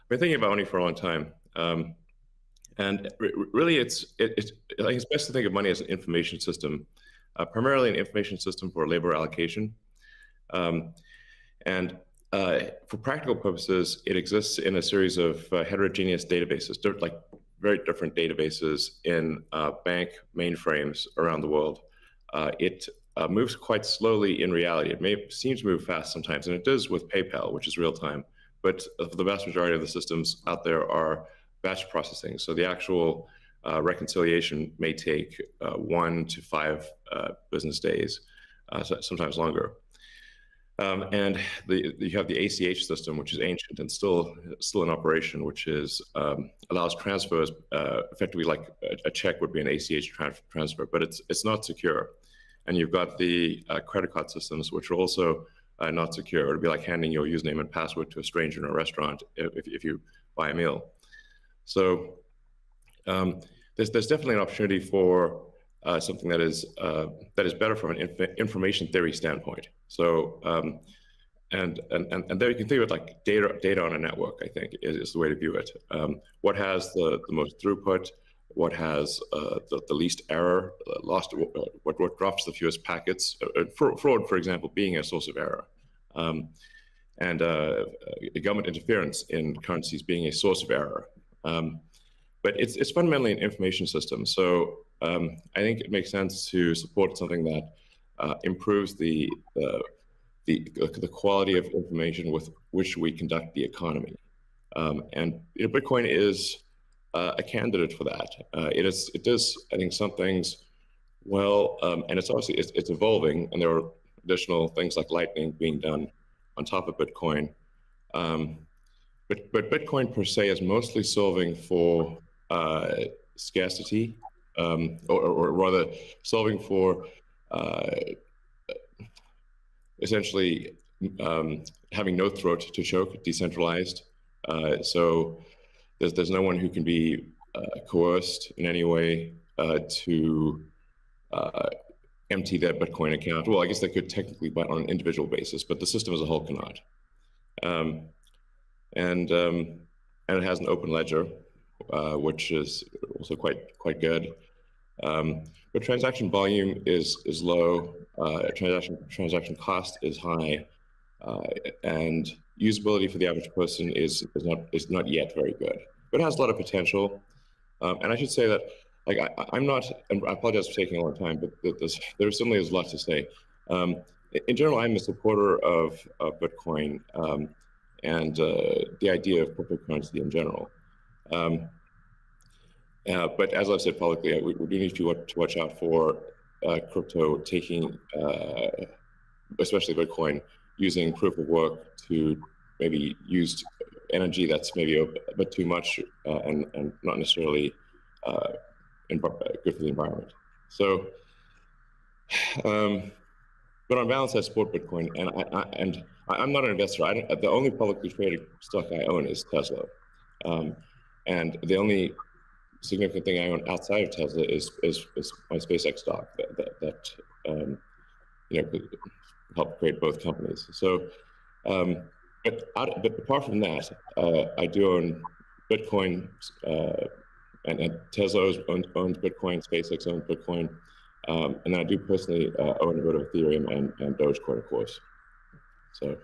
been thinking about money for a long time. And really, I think it's best to think of money as an information system, primarily an information system for labor allocation. Um, and for practical purposes, it exists in a series of heterogeneous databases, like very different databases in bank mainframes around the world. It moves quite slowly in reality. It may seem to move fast sometimes, and it does with PayPal, which is real time. But the vast majority of the systems out there are batch processing. So the actual reconciliation may take 1 to 5 business days, sometimes longer. And you have the ACH system, which is ancient and still in operation, which is allows transfers effectively like a check would be an ACH transfer, but it's not secure. And you've got the credit card systems, which are also not secure. It would be like handing your username and password to a stranger in a restaurant if you buy a meal. So there's definitely an opportunity for something that is better from an information theory standpoint. So and there you can think of it like data on a network. I think is the way to view it. What has the most throughput? What has the least error? What drops the fewest packets? Fraud, for example, being a source of error. And government interference in currencies being a source of error. But it's fundamentally an information system. So I think it makes sense to support something that improves the quality of information with which we conduct the economy. And Bitcoin is a candidate for that. It does, I think, some things well, and it's obviously it's evolving, and there are additional things like Lightning being done on top of Bitcoin. But Bitcoin per se is mostly solving for scarcity, or rather solving for essentially having no throat to choke, decentralized. So there's no one who can be coerced in any way to empty their Bitcoin account. Well, I guess they could technically, but on an individual basis, but the system as a whole cannot. And it has an open ledger, which is also quite good. But transaction volume is low. Transaction cost is high, and usability for the average person is not yet very good. But it has a lot of potential. And I should say that, like, I'm not, and I apologize for taking a long time, but there certainly is a lot to say. In general, I'm a supporter of Bitcoin and the idea of cryptocurrency in general. But as I've said publicly, we do need to watch out for crypto taking, especially Bitcoin, using proof of work to maybe use energy that's maybe a bit too much and not necessarily good for the environment. So, but on balance, I support Bitcoin, and I'm not an investor. The only publicly traded stock I own is Tesla, and the only significant thing I own outside of Tesla is my SpaceX stock that could help create both companies. So, but apart from that, I do own Bitcoin, and Tesla owns Bitcoin, SpaceX owns Bitcoin, and then I do personally own a bit of Ethereum and Dogecoin, of course. So.